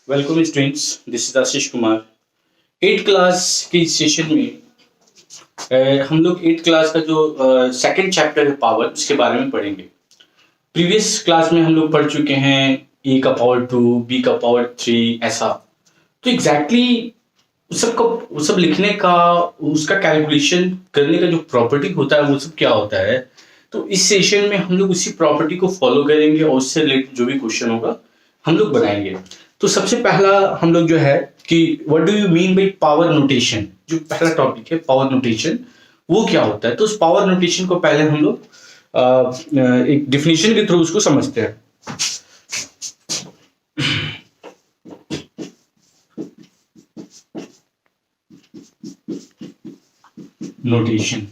Welcome students, this is Ashish Kumar. 8 class के session में हम लोग 8 क्लास का जो सेकंड चैप्टर है पावर, उसके बारे में पढ़ेंगे। प्रीवियस क्लास में हम लोग पढ़ चुके हैं ए का पावर 2, बी का पावर 3, ऐसा। तो एग्जैक्टली वो सब लिखने का, उसका कैलकुलेशन करने का जो प्रॉपर्टी होता है वो सब क्या होता है। तो इस सेशन में हम लोग उसी प्रॉपर्टी को फॉलो करेंगे और उससे रिलेटेड जो भी क्वेश्चन होगा हम लोग बनाएंगे। तो सबसे पहला हम लोग जो है कि what do you mean by power notation, जो पहला टॉपिक है पावर नोटेशन, वो क्या होता है। तो उस पावर नोटेशन को पहले हम लोग एक डिफिनेशन के थ्रू उसको समझते हैं। Notation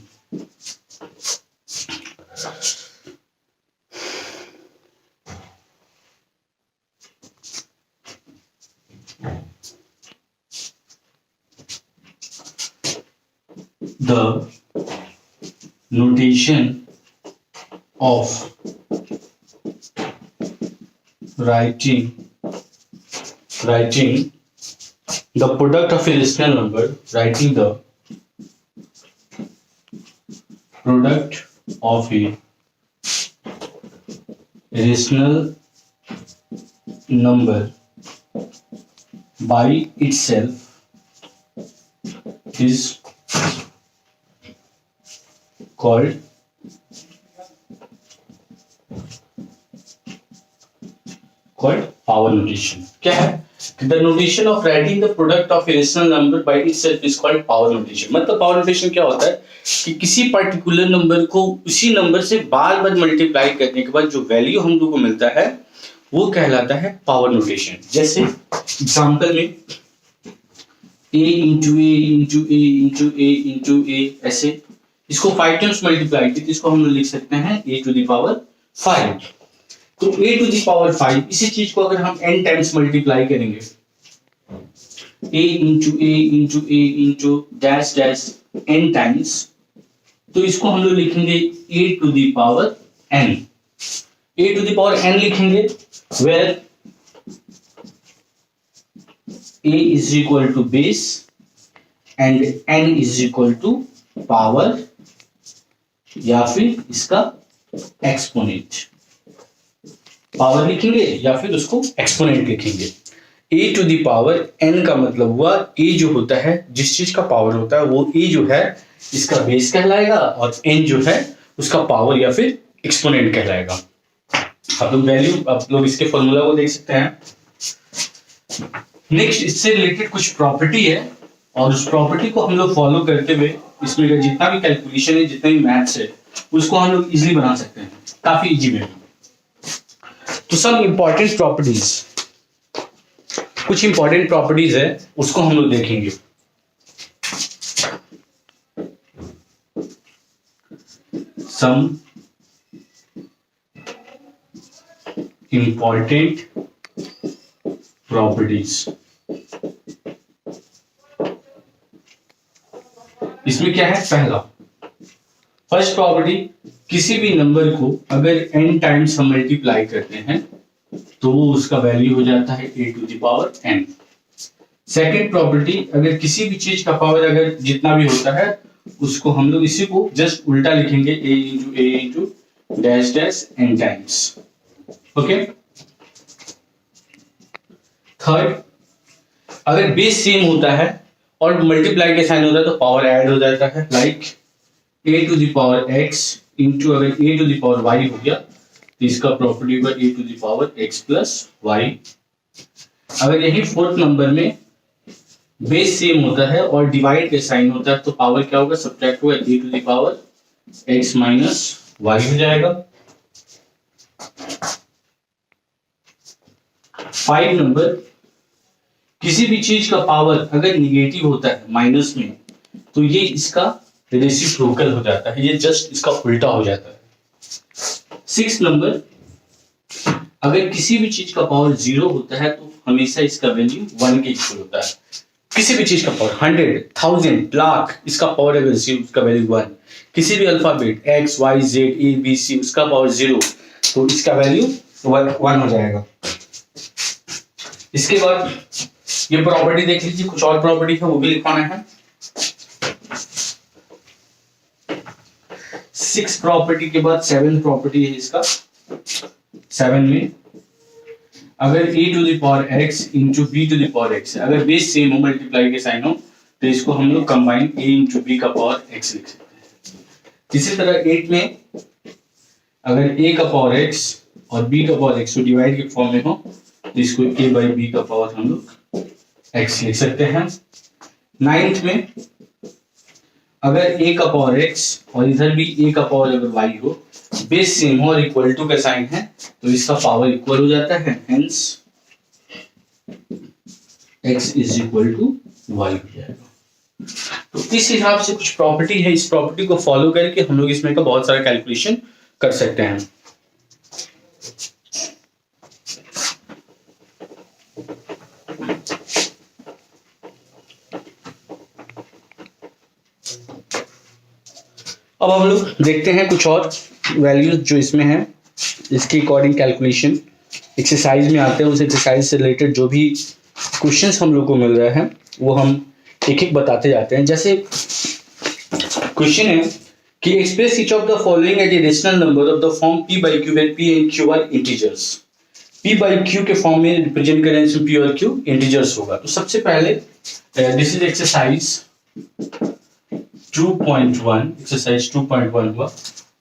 the notation of writing the product of a rational number, writing the product of a rational number by itself is called power notation। क्या है? The notation of writing the product of a rational number by itself is called power notation। मतलब power notation क्या होता है कि किसी particular number को उसी नंबर से बार बार मल्टीप्लाई करने के बाद जो वैल्यू हम लोग को मिलता है वो कहलाता है पावर नोटेशन। जैसे एग्जाम्पल में a into a into a into a into a, ऐसे इसको 5 टाइम्स मल्टीप्लाई किया तो इसको हम लोग लिख सकते हैं a टू द पावर 5। तो a टू द पावर 5, इसी चीज को अगर हम n टाइम्स मल्टीप्लाई करेंगे, a into a into a into dash dash n times, तो इसको हम लोग लिखेंगे a to the power n। a to the power n लिखेंगे where a is equal to base and n is equal to power या फिर इसका exponent. Power लिखेंगे या फिर उसको एक्सपोनेंट लिखेंगे। a to the power n का मतलब हुआ a जो होता है, जिस चीज का पावर होता है वो a जो है इसका बेस कहलाएगा और n जो है उसका पावर या फिर एक्सपोनेंट कहलाएगा। आप लोग इसके फॉर्मूला को देख सकते हैं। नेक्स्ट इससे रिलेटेड कुछ प्रॉपर्टी है और उस प्रॉपर्टी को हम लोग फॉलो करते हुए इसमें का जितना भी कैलकुलेशन है, जितना भी मैथ्स है, उसको हम लोग इजीली बना सकते हैं, काफी इजी वे में। तो सम इंपॉर्टेंट प्रॉपर्टीज, कुछ इंपॉर्टेंट प्रॉपर्टीज है उसको हम लोग देखेंगे। सम इंपॉर्टेंट प्रॉपर्टीज, इसमें क्या है? पहला फर्स्ट प्रॉपर्टी, किसी भी नंबर को अगर n टाइम्स हम मल्टीप्लाई करते हैं तो वो उसका वैल्यू हो जाता है a to the power n। Second property, अगर किसी भी चीज का पावर अगर जितना भी होता है उसको हम लोग इसी को जस्ट उल्टा लिखेंगे a into dash dash n times. Okay. Third, अगर बेस सेम होता है और मल्टीप्लाई के साइन होता है तो पावर ऐड हो जाता है, like a to the power x into अगर a to the power y हो गया तो इसका प्रॉपर्टी होगा a to the power x plus y। अगर यही फोर्थ नंबर में बेस सेम होता है और डिवाइड के साइन होता है तो पावर क्या होगा? सब्ट्रैक्ट होगा, a to the power x minus y हो जाएगा। 5 नंबर, किसी भी चीज का पावर अगर निगेटिव होता है माइनस में तो ये इसका रेसिप्रोकल हो जाता है, ये जस्ट इसका उल्टा हो जाता है। 6 नंबर, अगर किसी भी चीज का पावर 0 होता है तो हमेशा इसका वैल्यू 1 के इक्वल होता है। किसी भी चीज का पावर 100, 1000, लाख, इसका पावर अगर 0 उसका वैल्यू 1। किसी भी alphabet x y z a b c उसका पावर 0 तो इसका वैल्यू 1 हो जाएगा। इसके बाद ये प्रॉपर्टी देख लीजिए, कुछ और प्रॉपर्टी है वो भी लिखवाना है। 6 प्रॉपर्टी के बाद 7th प्रॉपर्टी है इसका। 7 में अगर a to the power x into b to the power x, अगर बेस सेम हो, मल्टीप्लाई के साइन हो, तो इसको हम लोग कंबाइन a इंटू बी का पावर x लिख सकते हैं। इसी तरह 8 में अगर a का पावर x और b का पावर x डिवाइड के फॉर्म में हो, तो इसको a बाई बी का पावर हम लोग x लिख सकते हैं। 9th में अगर a का पावर x और इधर भी a का पावर अगर y हो, बेस सेम हो और इक्वल टू का साइन है, तो इसका पावर इक्वल हो जाता है, hence x is equal to y हो जाएगा। तो इस हिसाब से कुछ प्रॉपर्टी है, इस प्रॉपर्टी को फॉलो करके हम लोग इसमें का बहुत सारा कैलकुलेशन कर सकते हैं। अब हम लोग देखते हैं कुछ और वैल्यूज जो इसमें है, इसके अकॉर्डिंग कैलकुलेशन एक्सरसाइज में आते हैं। उस एक्सरसाइज से रिलेटेड जो भी क्वेश्चंस हम लोग को मिल रहे हैं वो हम एक एक बताते जाते हैं। जैसे क्वेश्चन है कि express each of the following at a rational number of the form p by q where p and q are integers. p by q के फॉर्म में रिप्रेजेंट करें, इसमें p और q इंटीजर्स होगा। तो सबसे पहले दिस इज एक्सरसाइज 2.1, एक्सरसाइज 2.1 हुआ।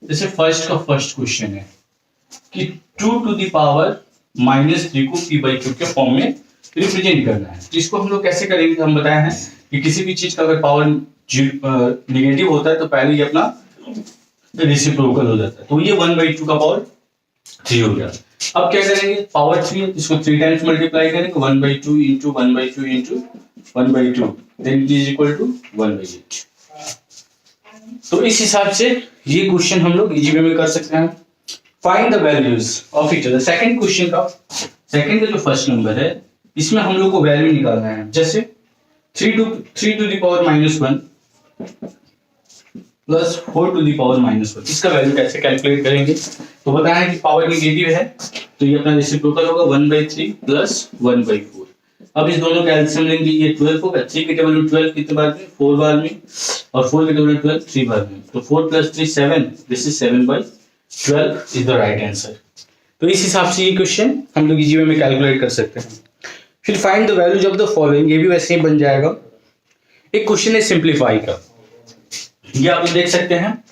जैसे फर्स्ट का फर्स्ट क्वेश्चन है कि 2 टू द पावर -3 को p by q के फॉर्म में रिप्रेजेंट करना है। तो इसको हम लोग कैसे करेंगे, हम बताए हैं कि किसी भी चीज का अगर पावर नेगेटिव होता है तो पहले ये अपना रेसिप्रोकल हो जाता है, तो ये 1/2 का पावर 3 हो गया। अब क्या करेंगे, पावर 3 है, इसको 3 टाइम्स मल्टीप्लाई करेंगे, 1/2 into 1/2 into 1/2, then it is equal to 1/8। तो इस हिसाब से ये क्वेश्चन हम लोग इजी वे में कर सकते हैं। Find the values of each other. Second question का, सेकंड का जो फर्स्ट नंबर है, इसमें हम लोग को वैल्यू निकालना है। जैसे 3 to the power -1 plus 4 to the power -1, इसका वैल्यू कैसे कैलकुलेट करेंगे, तो बताया है कि पावर नेगेटिव है तो ये अपना रेसिप्रोकल होगा 1/3 प्लस 1/4। अब इस दोनों का एलसीएम लेंगे, ये 12 होगा, 3 के टेबल में 12 कितने बार में, 4 बार में, और 4 के टेबल में 12 3 बार में, तो 4 + 3 7, this is 7/12 is the right answer. तो इस हिसाब से ये क्वेश्चन हम लोग इजी वे में कैलकुलेट कर सकते हैं। फिर find the values of the following, ये भी वैसे ही बन जाएगा। एक क्वेश्चन है सिंप्लीफाई का, ये आप देख सकते हैं।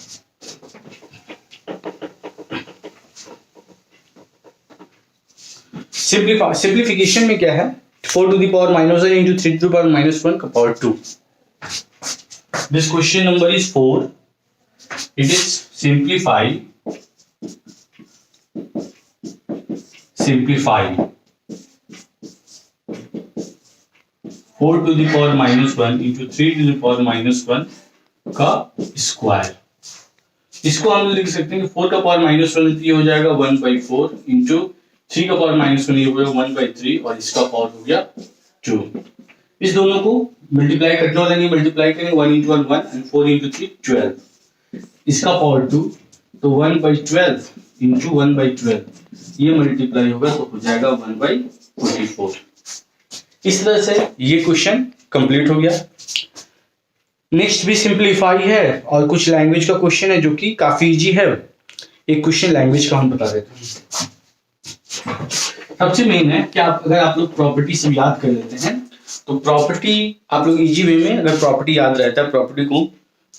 सिंप्लीफिकेशन में क्या है, 4 to the power -1 into 3 to the power -1 का power 2। This question number is 4, it is simplify 4 to the power -1 into 3 to the power -1 का स्क्वायर। इसको हम लिख सकते हैं कि 4 का पावर -1 ये हो जाएगा 1/4 इंटू 3 का पावर -1 ये हो गया 1/3 और इसका पावर हो गया 2। इस दोनों को मल्टीप्लाई करने वाले नहीं, मल्टीप्लाई करेंगे 1 इंटू 1 1 एंड 4 इंटू 3 12, इसका पावर 2, तो 1/12 इंटू 1/12 ये मल्टीप्लाई होगा तो हो जाएगा 1/44। इस तरह से ये क्वेश्चन कंप्लीट हो गया। नेक्स्ट भी सिंप्लीफाई है और कुछ लैंग्वेज का क्वेश्चन है जो कि काफी इजी है। एक क्वेश्चन लैंग्वेज का हम बता देते हैं। सबसे मेन है कि अगर आप लोग प्रॉपर्टी से याद कर लेते हैं तो प्रॉपर्टी आप लोग इजी वे में अगर प्रॉपर्टी याद रहता है प्रॉपर्टी को,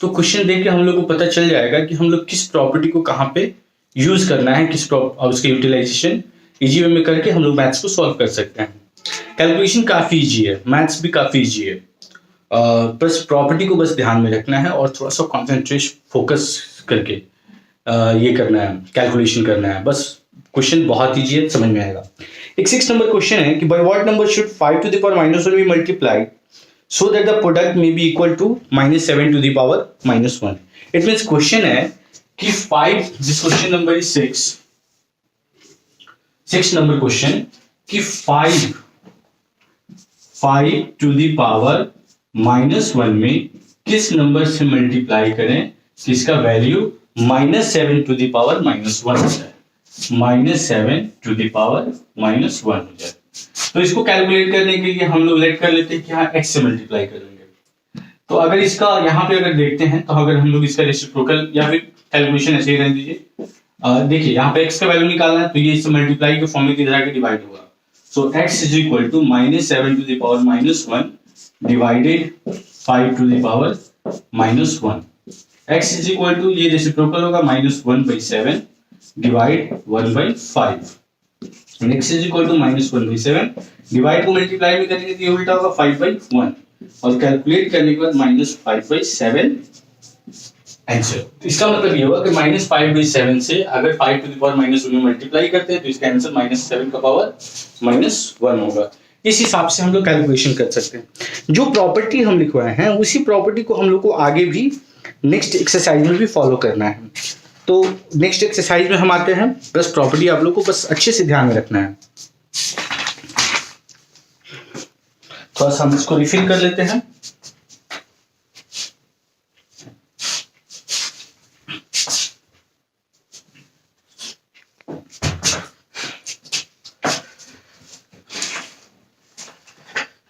तो क्वेश्चन देख के हम लोग को पता चल जाएगा कि हम लोग किस प्रॉपर्टी को कहाँ पे यूज करना है, और उसके यूटिलाइजेशन इजी वे में करके हम लोग मैथ्स को सॉल्व कर सकते हैं। कैलकुलेशन काफी इजी है, मैथ्स भी काफी इजी है, बस प्रॉपर्टी को बस ध्यान में रखना है और थोड़ा सा कॉन्सेंट्रेशन फोकस करके ये करना है, कैलकुलेशन करना है। बस क्वेश्चन बहुत इजी है, समझ में आएगा। एक 6 नंबर क्वेश्चन है कि by what number should 5 to the power -1 be multiplied so that the product may be equal to -7 to the power -1। It means question है कि 5, this question number is 6 number question कि 5 to the power -1 में किस number से multiply करें कि इसका value -7 to the power -1 हो जाए, -7 टू द पावर -1 हो जाए। तो इसको कैलकुलेट करने के लिए हम लोग लेट कर लेते हैं कि यहाँ x से मल्टीप्लाई करेंगे। तो अगर इसका यहाँ पे अगर देखते हैं तो अगर हम लोग इसका रेसिप्रोकल या फिर कैलकुलेशन ऐसे ही रहने दीजिए। देखिए यहाँ पे x का वैल्यू निकालना है तो ये इससे मल्टीप्लाई के फॉर्म में किधर आके डिवाइड होगा। So x is equal to -7 to the power -1 divided 5 to the power -1। x is equal to ये रेसिप्रोकल होगा -1/7 divide 1/5। x is equal to -1/7 divide को मल्टीप्लाई में करेंगे तो ये उल्टा होगा 5/1 और कैलकुलेट करने के बाद -5/7 आंसर। तो इसका मतलब ये हुआ कि -5/7 से अगर 5 टू द पावर -1 में मल्टीप्लाई करते हैं तो इसका आंसर -7 का पावर -1 होगा। इस हिसाब से हम लोग कैलकुलेशन कर सकते हैं। जो प्रॉपर्टी हम लिखवाए हैं उसी प्रॉपर्टी को हम लोग को आगे भी नेक्स्ट एक्सरसाइज में भी फॉलो करना है। तो नेक्स्ट एक्सरसाइज में हम आते हैं, बस प्रॉपर्टी आप लोग को बस अच्छे से ध्यान में रखना है। थोड़ा सा हम इसको रिफिल कर लेते हैं।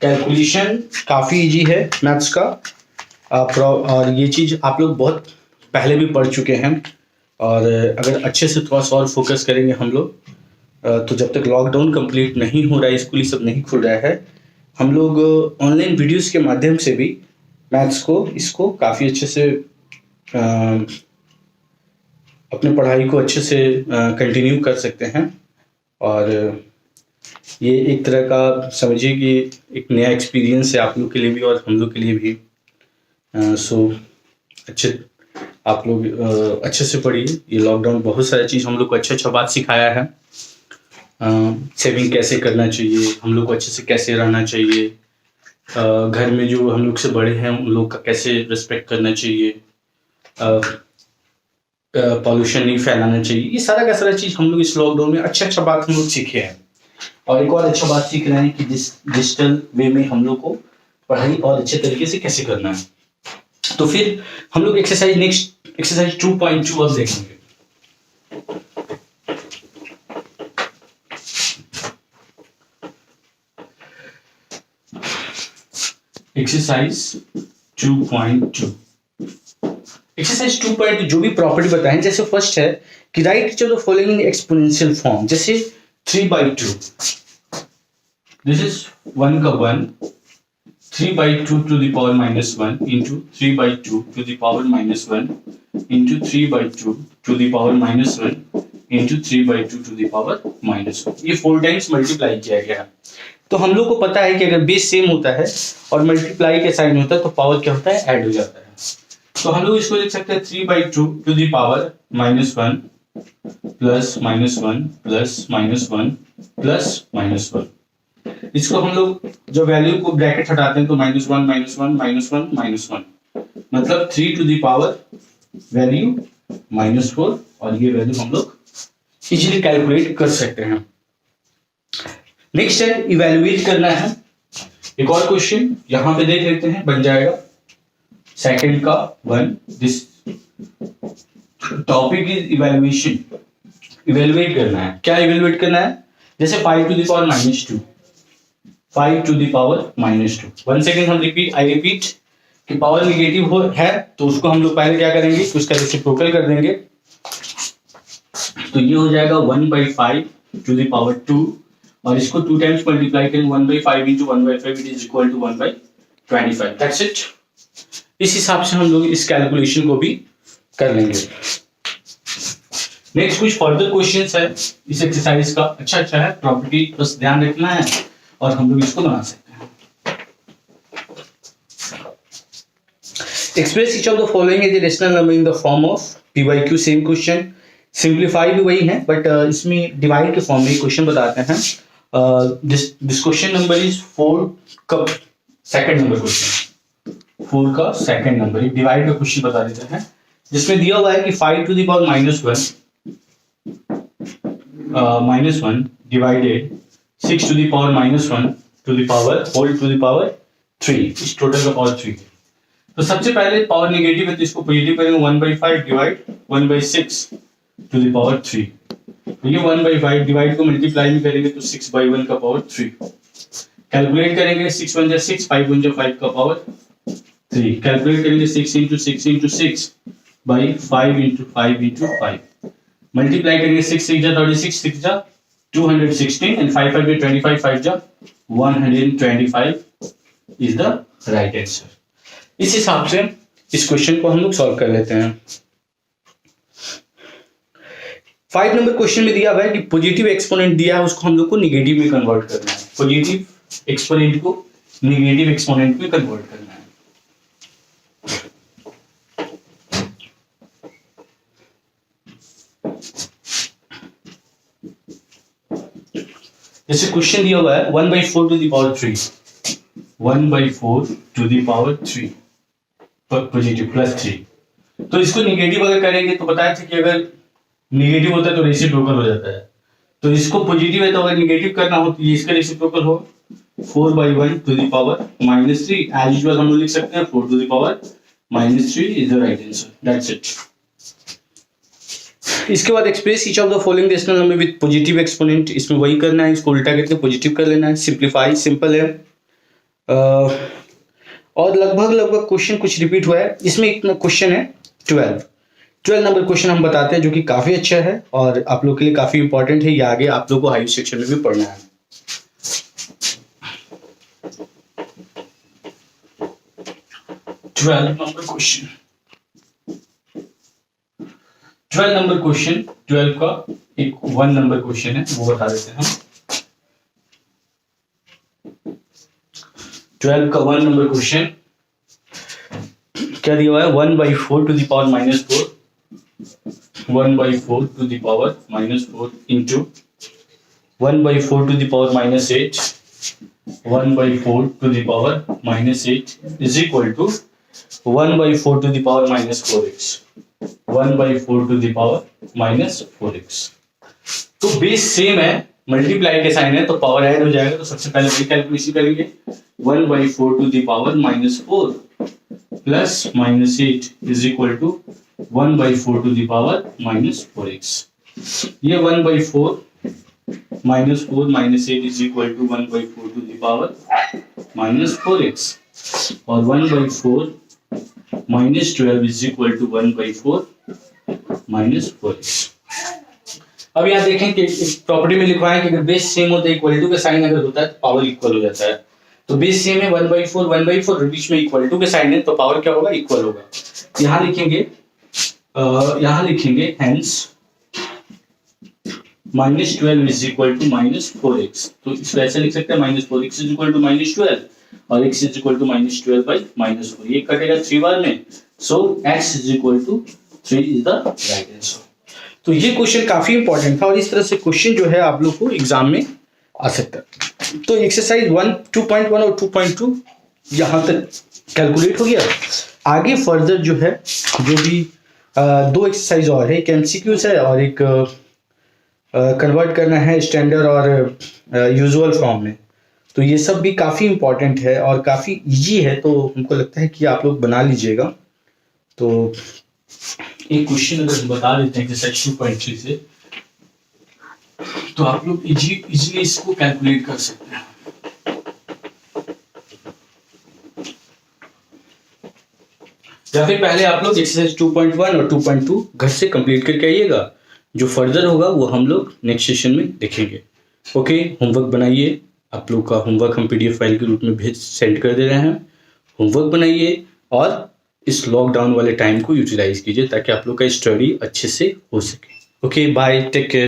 कैलकुलेशन काफी इजी है मैथ्स का, और ये चीज आप लोग बहुत पहले भी पढ़ चुके हैं। और अगर अच्छे से थोड़ा सा और फोकस करेंगे हम लोग, तो जब तक लॉकडाउन कंप्लीट नहीं हो रहा है, स्कूल सब नहीं खुल रहा है, हम लोग ऑनलाइन वीडियोस के माध्यम से भी मैथ्स को इसको काफ़ी अच्छे से अपने पढ़ाई को अच्छे से कंटिन्यू कर सकते हैं। और ये एक तरह का समझिए कि एक नया एक्सपीरियंस है आप लोग के लिए भी और हम लोग के लिए भी। सो आप लोग अच्छे से पढ़िए। ये लॉकडाउन बहुत सारी चीज़ हम लोग को अच्छा बात सिखाया है। सेविंग कैसे करना चाहिए, हम लोग को अच्छे से कैसे रहना चाहिए, घर में जो हम लोग से बड़े हैं उन लोग का कैसे रिस्पेक्ट करना चाहिए, पॉल्यूशन नहीं फैलाना चाहिए। ये सारा का सारा चीज़ हम लोग इस लॉकडाउन में अच्छा बात हम लोग सीखे हैं। और एक और अच्छा बात सीख रहे हैं कि डिजिटल वे में हम लोग को पढ़ाई और अच्छे तरीके से कैसे करना है। तो फिर हम लोग नेक्स्ट एक्सरसाइज 2.2 अब देखेंगे। एक्सरसाइज 2.2 जो भी प्रॉपर्टी बताएं, जैसे फर्स्ट है कि write each of the following in exponential form. जैसे 3/2, दिस इज 1 का 1, 3/2 to the power -1 into 3/2 to the power -1 into 3/2 to the power -1 into 3/2 to the power -1। ये 4 टाइम्स मल्टीप्लाई किया गया है। तो हम लोग को पता है कि अगर बेस सेम होता है और मल्टीप्लाई के साइन होता है तो पावर क्या होता है, ऐड हो जाता है। तो हम लोग इसको लिख सकते हैं 3/2 to the power -1 plus -1 plus -1 plus -1। इसको हम लोग जो वैल्यू को ब्रैकेट हटाते हैं तो -1 -1 -1 -1, मतलब 3 टू द पावर वैल्यू -4, और ये वैल्यू हम लोग इजीली कैलकुलेट कर सकते हैं। नेक्स्ट है इवैल्यूएट करना है। एक और क्वेश्चन यहां पे देख लेते हैं, बन जाएगा सेकंड का 1। This topic is evaluation. Evaluate करना है। क्या इवैल्यूएट करना है? जैसे 5 to the power -2, 5 to the power -2। 1 second हम रिपीट कि पावर निगेटिव है तो उसको हम लोग पहले क्या करेंगे, उसका रेसिप्रोकल कर देंगे। तो ये हो जाएगा 1/5 टू द पावर 2, और इसको 2 टाइम्स मल्टीप्लाई करेंगे 1/5 into 1/5 it is equal to 1/25। That's it. इस हिसाब से हम लोग इस कैलकुलेशन को भी कर लेंगे। नेक्स्ट कुछ फर्दर क्वेश्चंस है इस एक्सरसाइज का। अच्छा है, प्रॉपर्टी बस ध्यान रखना है और हम लोग इसको बना सकते हैं। Express each of the following as a rational number in the form of p/q। Same question, simplify भी वही है बट इसमें डिवाइड के फॉर्म में क्वेश्चन बताते हैं। दिस क्वेश्चन नंबर इज 4 का सेकंड नंबर क्वेश्चन, 4 का सेकंड नंबर। एक डिवाइड का क्वेश्चन बता देते हैं जिसमें दिया हुआ है कि 5 to the power -1 divided 6 to the power -1 to the power whole to the power 3। इस टोटल का पावर 3 है। तो सबसे पहले पावर नेगेटिव है तो इसको पॉजिटिव करेंगे, 1/5 डिवाइड 1/6 टू द पावर 3। तो ये 1/5 डिवाइड को मल्टीप्लाई में करेंगे तो 6/1 का पावर 3। कैलकुलेट करेंगे 6 1 6, 5 1 5 का पावर 3। कैलकुलेट करेंगे 6 into 6 into 6 by 5 into 5 into 5। Multiply करेंगे 6 6 36, 6 जा 216 एंड 5 5 25, 5 जा 125 इज द राइट आंसर। इस हिसाब से इस क्वेश्चन को हम लोग सॉल्व कर लेते हैं। 5 नंबर क्वेश्चन में दिया हुआ है कि पॉजिटिव एक्सपोनेंट दिया है, उसको हम लोग को निगेटिव में कन्वर्ट करना है। पॉजिटिव एक्सपोनेंट को निगेटिव एक्सपोनेंट में कन्वर्ट करना है। जैसे क्वेश्चन दिया हुआ है 1/4 to the power 3, 1/4 to the power 3 positive plus 3। तो इसको निगेटिव अगर करेंगे तो बताया था कि अगर निगेटिव होता है तो रेसिप्रोकल हो जाता है। तो इसको पॉजिटिव है तो अगर निगेटिव करना हो तो ये इसका रेसिप्रोकल होगा 4/1 to the power -3। As usual हम लोग लिख सकते हैं 4 to the power -3 is the right answer. That's it. इसके बाद express each of the following rational number with positive exponent. इसमें वही करना है, इसको उल्टा करके पॉजिटिव कर लेना है। सिंप्लीफाई सिंपल है। और लगभग क्वेश्चन कुछ रिपीट हुआ है। इसमें एक क्वेश्चन है 12 नंबर क्वेश्चन हम बताते हैं, जो कि काफी अच्छा है और आप लोग के लिए काफी इंपॉर्टेंट है। ये आगे आप लोग को हाई सेक्शन में भी पढ़ना है। ट्वेल्व नंबर क्वेश्चन 12 का एक 1 नंबर क्वेश्चन है, वो बता देते हैं हम। 12 का 1 नंबर क्वेश्चन क्या दिया हुआ है 1/4 to the power -4, 1/4 to the power -4 into 1/4 to the power -8, 1/4 to the power -8 is equal to 1/4 to the power -4x, 1/4 to the power -4x। तो बेस सेम है, मल्टीप्लाई के साइन है तो पावर ऐड हो जाएगा। तो सबसे पहले वही कैलकुलेशन करेंगे 1/4 to the power -4 plus -8 is equal to 1/4 to the power -4x। ये 1/4 -4 -8 is equal to 1/4 to the power -4x और 1/4 -12 इज इक्वल टू 1/4 -4x। अब यहाँ देखें कि प्रॉपर्टी में लिखवाएं कि अगर बेस सेम होता है इक्वल टू का साइन अगर होता है तो पावर इक्वल हो जाता है। तो बेस सेम है 1/4 बीच में इक्वल टू के साइन है तो पावर क्या होगा इक्वल होगा। यहाँ लिखेंगे hence -12 is equal to -4x। तो इसको ऐसे लिख सकते हैं -4x इज इक्वल टू -12 और x इज इक्वल टू -12/-4। ये कटेगा 3 बार में, so x is equal to 3 is the right answer. तो ये क्वेश्चन काफी इंपॉर्टेंट था और इस तरह से क्वेश्चन जो है आप लोग को एग्जाम में आ सकता है। तो एक्सरसाइज 2.1 और 2.2 यहाँ तक कैलकुलेट हो गया। आगे फर्दर जो है जो भी 2 एक्सरसाइज और है, एक एमसीक्यूज है और एक कन्वर्ट करना है स्टैंडर्ड और यूजुअल फॉर्म में। तो ये सब भी काफ़ी इंपॉर्टेंट है और काफ़ी इजी है, तो हमको लगता है कि आप लोग बना लीजिएगा। तो एक क्वेश्चन अगर हम बता देते हैं जैसे 2.3 से, तो आप लोग इजीली इसको कैलकुलेट कर सकते हैं। या फिर पहले आप लोग एक्सरसाइज 2.1 और 2.2 घर से कंप्लीट करके आइएगा। जो फर्दर होगा वो हम लोग नेक्स्ट सेशन में देखेंगे। ओके, होमवर्क बनाइए। आप लोग का होमवर्क हम PDF फाइल के रूप में सेंड कर दे रहे हैं। होमवर्क बनाइए और इस लॉकडाउन वाले टाइम को यूटिलाइज कीजिए ताकि आप लोग का स्टडी अच्छे से हो सके। Okay, bye, take care.